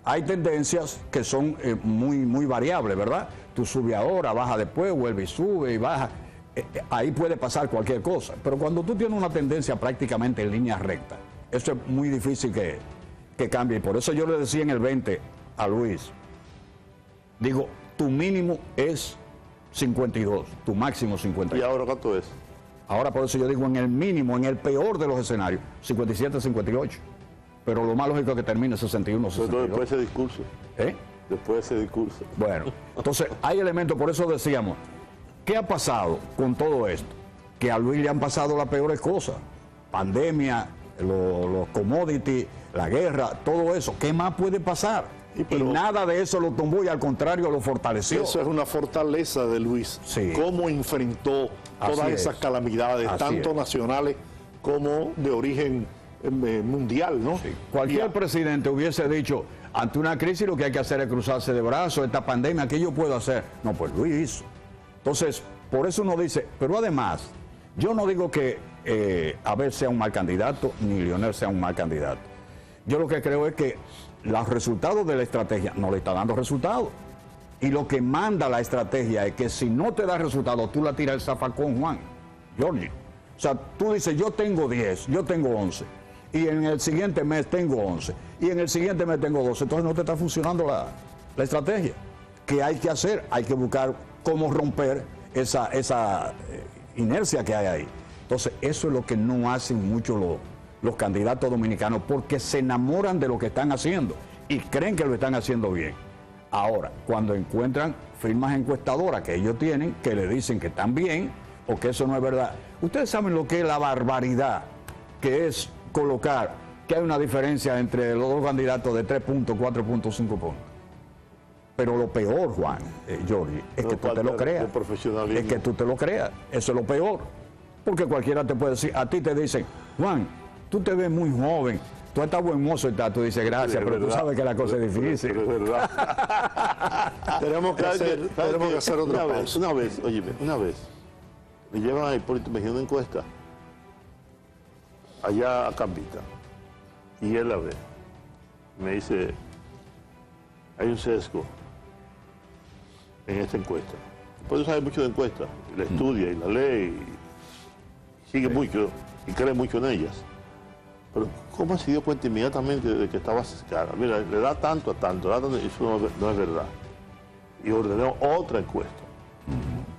hay tendencias que son muy variables, ¿verdad? Tú subes ahora, baja después, vuelve y sube y baja. Ahí puede pasar cualquier cosa. Pero cuando tú tienes una tendencia prácticamente en línea recta, eso es muy difícil que cambie. Y por eso yo le decía en el 20 a Luis, digo, tu mínimo es 52, tu máximo 52. ¿Y ahora cuánto es? Ahora por eso yo digo en el mínimo, en el peor de los escenarios, 57, 58. Pero lo más lógico es que termine 61, 62. Después de ese discurso. ¿Eh? Después de ese discurso. Bueno, entonces hay elementos, por eso decíamos, ¿qué ha pasado con todo esto? Que a Luis le han pasado las peores cosas. Pandemia, los commodities, la guerra, todo eso. ¿Qué más puede pasar? Y nada de eso lo tumbó y al contrario lo fortaleció. Eso es una fortaleza de Luis. Sí. Cómo enfrentó todas esas calamidades, tanto nacionales como de origen mundial, ¿no? Sí. Cualquier presidente hubiese dicho, ante una crisis lo que hay que hacer es cruzarse de brazos, esta pandemia, ¿qué yo puedo hacer? No, pues Luis hizo. Entonces, por eso uno dice, pero además, yo no digo que Abel sea un mal candidato, ni Leonel sea un mal candidato. Yo lo que creo es que los resultados de la estrategia no le está dando resultados. Y lo que manda la estrategia es que si no te da resultados, tú la tiras el zafacón, Juan, Giorgi. O sea, tú dices, yo tengo 10, yo tengo 11, y en el siguiente mes tengo 11, y en el siguiente mes tengo 12, entonces no te está funcionando la estrategia. ¿Qué hay que hacer? Hay que buscar cómo romper esa inercia que hay ahí. Entonces, eso es lo que no hacen mucho los candidatos dominicanos, porque se enamoran de lo que están haciendo y creen que lo están haciendo bien. Ahora, cuando encuentran firmas encuestadoras que ellos tienen, que le dicen que están bien o que eso no es verdad, ustedes saben lo que es la barbaridad, que es colocar que hay una diferencia entre los dos candidatos de 3 puntos, 4.5 puntos. Pero lo peor, Juan, Giorgi, es que tú te lo creas. Es que tú te lo creas. Eso es lo peor. Porque cualquiera te puede decir, a ti te dicen, Juan, tú te ves muy joven, tú estás buen mozo y tal, tú dices gracias, pero tú sabes que la cosa es difícil. Es verdad. tenemos que hacer otra pausa. Una vez, me llevan a Hipólito Mejía una encuesta allá a Cambita, y él la ve. Me dice, hay un sesgo en esta encuesta. Hipólito sabe mucho de encuestas, la estudia y la lee, y sigue mucho, y cree mucho en ellas. Pero ¿cómo se dio cuenta inmediatamente de que estaba sesgada? Mira, le da tanto a tanto, eso no es verdad. Y ordenó otra encuesta,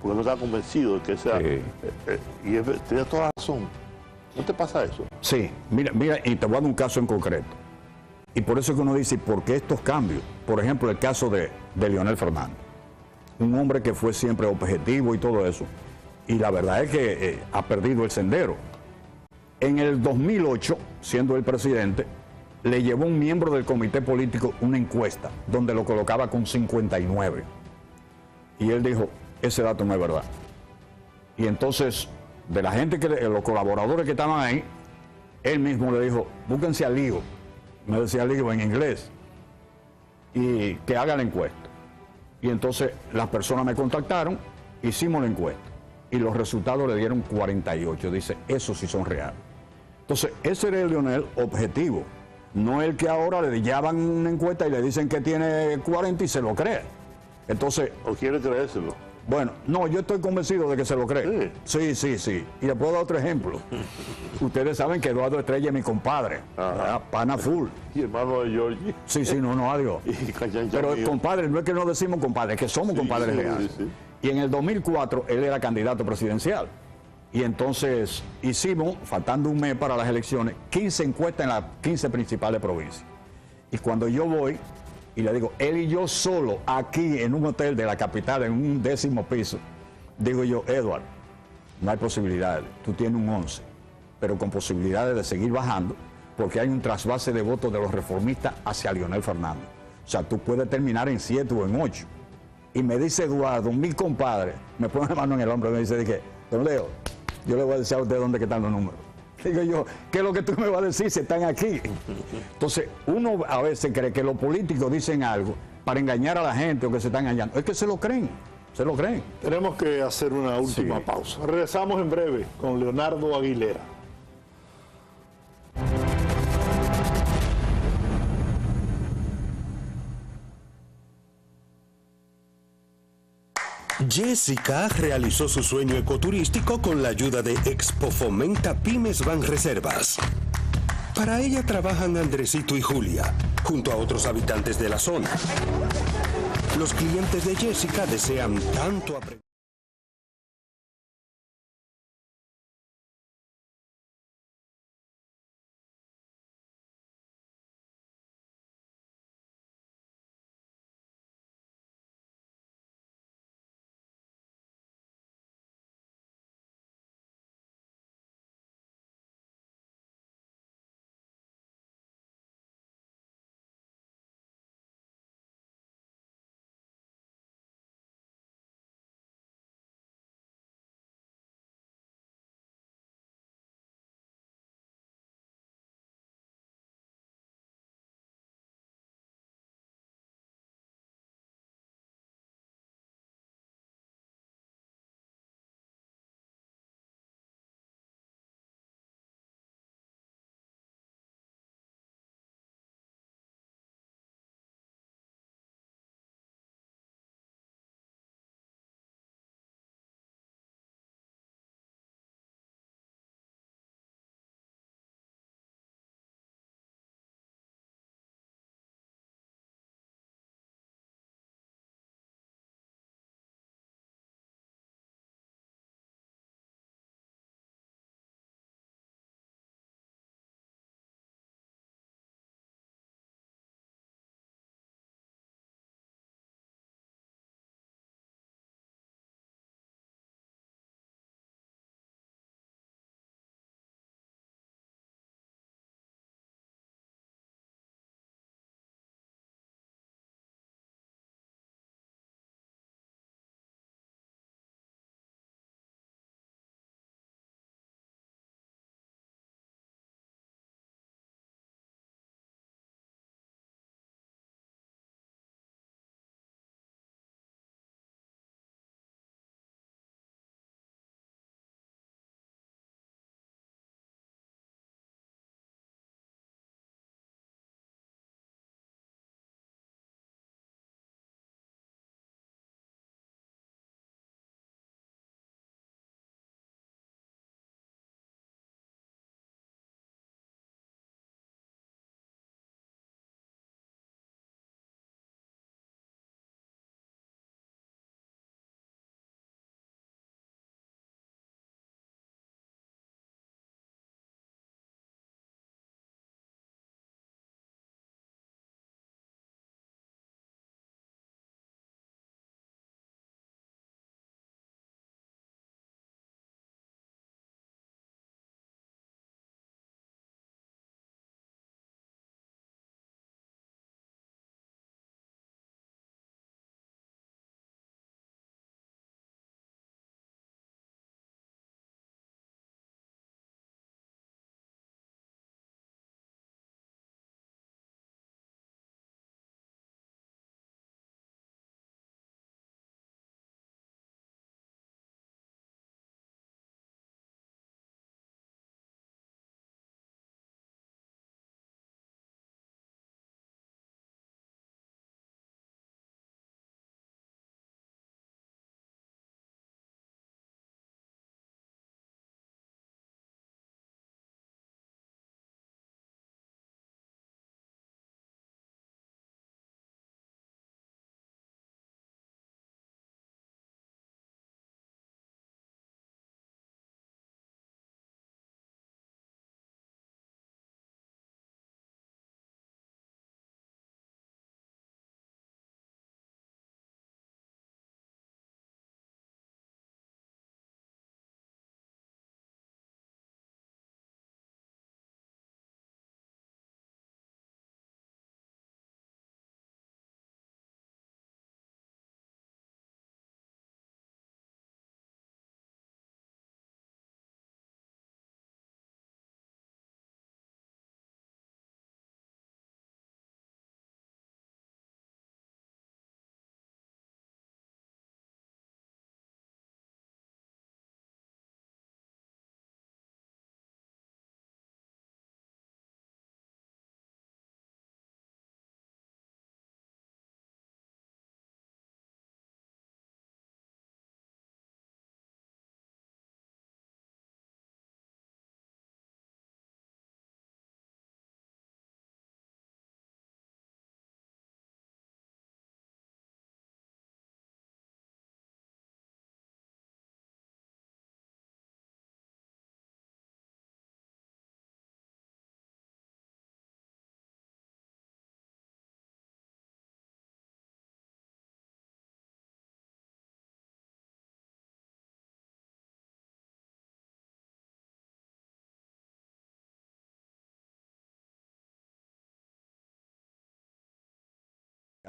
porque no estaba convencido de que sea... y tenía toda razón. ¿No te pasa eso? Sí, mira, y te voy a dar un caso en concreto. Y por eso es que uno dice, ¿por qué estos cambios? Por ejemplo, el caso de Leonel Fernández. Un hombre que fue siempre objetivo y todo eso. Y la verdad es que ha perdido el sendero. En el 2008, siendo el presidente, le llevó un miembro del comité político una encuesta donde lo colocaba con 59. Y él dijo, ese dato no es verdad. Y entonces, de la gente, los colaboradores que estaban ahí, él mismo le dijo, búsquense a Lío, me decía Lío en inglés, y que haga la encuesta. Y entonces las personas me contactaron, hicimos la encuesta, y los resultados le dieron 48. Dice, esos sí son reales. Entonces, ese era el Leonel objetivo, no el que ahora le llaman una encuesta y le dicen que tiene 40 y se lo cree. Entonces... ¿O quiere creérselo? Bueno, no, yo estoy convencido de que se lo cree. Sí, sí, sí. Y le puedo dar otro ejemplo. Ustedes saben que Eduardo Estrella es mi compadre, pana full. Y hermano de Georgie. Sí, sí, no, adiós. Pero compadre, no es que no decimos compadre, es que somos compadres reales. Sí. Y en el 2004 él era candidato presidencial. Y entonces hicimos, faltando un mes para las elecciones, 15 encuestas en las 15 principales provincias. Y cuando yo voy y le digo, él y yo solo aquí en un hotel de la capital, en un 10º piso, digo yo, Edward, no hay posibilidades, tú tienes un 11, pero con posibilidades de seguir bajando, porque hay un trasvase de votos de los reformistas hacia Leonel Fernández. O sea, tú puedes terminar en 7 o en 8. Y me dice Eduardo, mi compadre, me pone la mano en el hombro y me dice, don Leo, yo le voy a decir a usted dónde están los números. Digo yo, ¿qué es lo que tú me vas a decir si están aquí? Entonces, uno a veces cree que los políticos dicen algo para engañar a la gente o que se están engañando. Es que se lo creen, se lo creen. Tenemos que hacer una última pausa. Regresamos en breve con Leonardo Aguilera. Jessica realizó su sueño ecoturístico con la ayuda de Expo Fomenta Pymes Banreservas. Para ella trabajan Andresito y Julia, junto a otros habitantes de la zona. Los clientes de Jessica desean tanto aprender.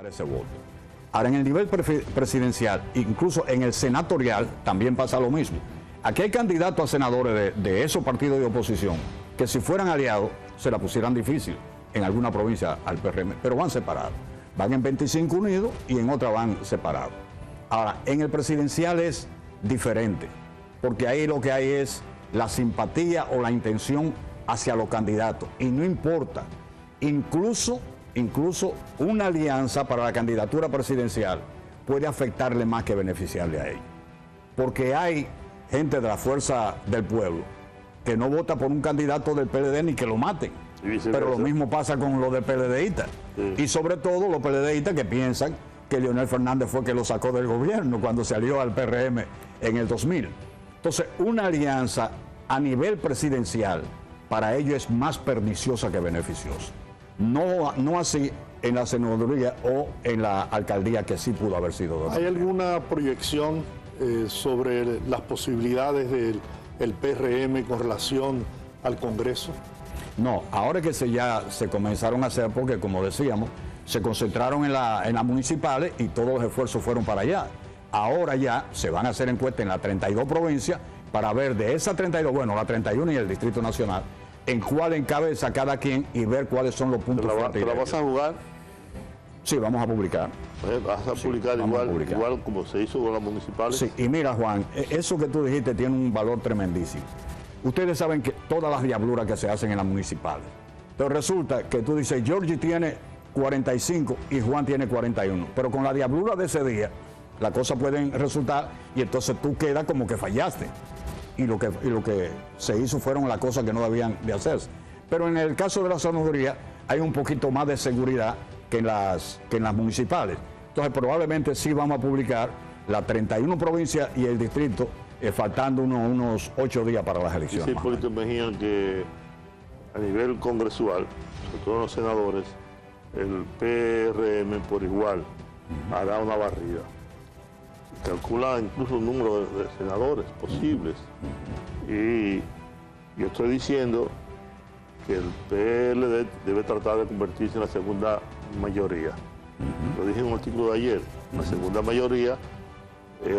ese voto. Ahora, en el nivel presidencial, incluso en el senatorial, también pasa lo mismo. Aquí hay candidatos a senadores de esos partidos de oposición que si fueran aliados se la pusieran difícil en alguna provincia al PRM, pero van separados. Van en 25 unidos y en otra van separados. Ahora, en el presidencial es diferente, porque ahí lo que hay es la simpatía o la intención hacia los candidatos. Y no importa, incluso una alianza para la candidatura presidencial puede afectarle más que beneficiarle a ellos. Porque hay gente de la Fuerza del Pueblo que no vota por un candidato del PLD ni que lo maten. Pero lo mismo pasa con los del PLDistas. Sí. Y sobre todo los PLDistas que piensan que Leonel Fernández fue que lo sacó del gobierno cuando salió al PRM en el 2000. Entonces, una alianza a nivel presidencial para ellos es más perniciosa que beneficiosa. No así en la senaduría o en la alcaldía, que sí pudo haber sido. ¿Hay alguna proyección sobre las posibilidades del PRM con relación al Congreso? No, ahora que ya se comenzaron a hacer, porque como decíamos, se concentraron en las municipales y todos los esfuerzos fueron para allá. Ahora ya se van a hacer encuestas en las 32 provincias para ver de esas 32, bueno, la 31 y el Distrito Nacional, en cuál encabeza cada quien y ver cuáles son los puntos fuertes. ¿Te la vas a jugar? Sí, vamos a publicar. ¿Vas a publicar igual como se hizo con las municipales? Sí, y mira, Juan, eso que tú dijiste tiene un valor tremendísimo. Ustedes saben que todas las diabluras que se hacen en las municipales. Pero resulta que tú dices, Georgie tiene 45 y Juan tiene 41. Pero con la diablura de ese día, las cosas pueden resultar y entonces tú quedas como que fallaste. Y lo que se hizo fueron las cosas que no debían de hacerse. Pero en el caso de la senaduría hay un poquito más de seguridad que en las municipales. Entonces probablemente sí vamos a publicar las 31 provincias y el distrito, faltando unos 8 días para las elecciones. Sí, Hipólito Mejía, que a nivel congresual, sobre todo los senadores, el PRM por igual hará una barrida. Calcula incluso el número de senadores posibles. Y yo estoy diciendo que el PLD debe tratar de convertirse en la segunda mayoría. Lo dije en un artículo de ayer, la segunda mayoría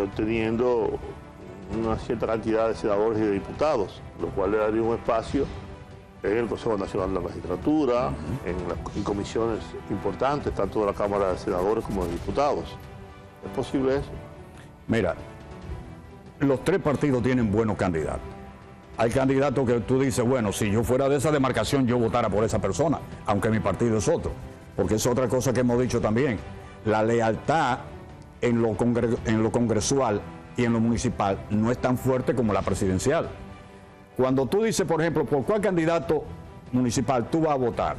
obteniendo una cierta cantidad de senadores y de diputados, lo cual le daría un espacio en el Consejo Nacional de la Magistratura, en comisiones importantes, tanto de la Cámara de Senadores como de Diputados. ¿Es posible eso? Mira, los tres partidos tienen buenos candidatos. Hay candidatos que tú dices, bueno, si yo fuera de esa demarcación, yo votara por esa persona, aunque mi partido es otro. Porque es otra cosa que hemos dicho también. La lealtad en lo congresual y en lo municipal no es tan fuerte como la presidencial. Cuando tú dices, por ejemplo, por cuál candidato municipal tú vas a votar,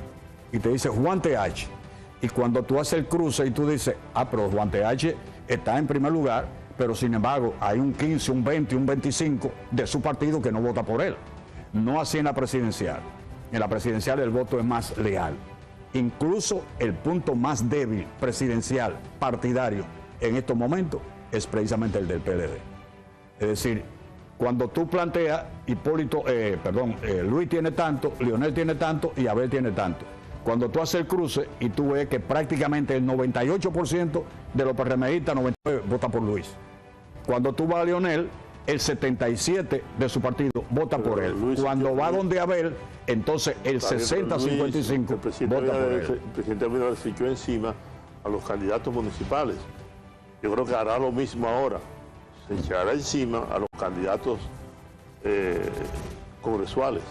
y te dice Juan TH, y cuando tú haces el cruce y tú dices, pero Juan TH está en primer lugar, pero sin embargo hay un 15, un 20, un 25 de su partido que no vota por él. No así en la presidencial. En la presidencial el voto es más leal. Incluso el punto más débil presidencial, partidario, en estos momentos, es precisamente el del PLD. Es decir, cuando tú planteas, Luis tiene tanto, Leonel tiene tanto y Abel tiene tanto. Cuando tú haces el cruce y tú ves que prácticamente el 98% de los PRMistas, 99% vota por Luis. Cuando tú vas a Leonel, el 77% de su partido vota por él. Cuando va donde Abel, entonces el 60-55% vota por él. El presidente Abel le fichó encima a los candidatos municipales. Yo creo que hará lo mismo ahora. Se echará encima a los candidatos congresuales.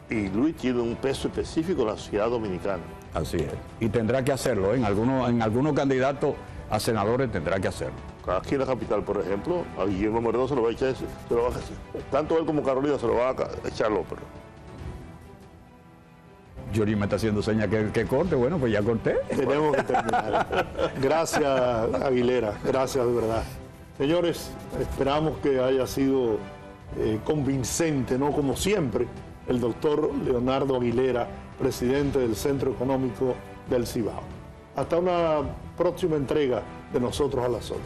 Y Luis tiene un peso específico en la sociedad dominicana. Así es. Y tendrá que hacerlo. En algunos candidatos a senadores tendrá que hacerlo. Aquí en la capital, por ejemplo, a Guillermo Merdo se lo va a echar, tanto él como Carolina se lo va a echar López. Yuri me está haciendo señas que corte. Bueno, pues ya corté. Tenemos que terminar. Gracias, Aguilera. Gracias, de verdad. Señores, esperamos que haya sido convincente, ¿no? Como siempre, el doctor Leonardo Aguilera, presidente del Centro Económico del Cibao. Hasta una próxima entrega de Nosotros a las 8.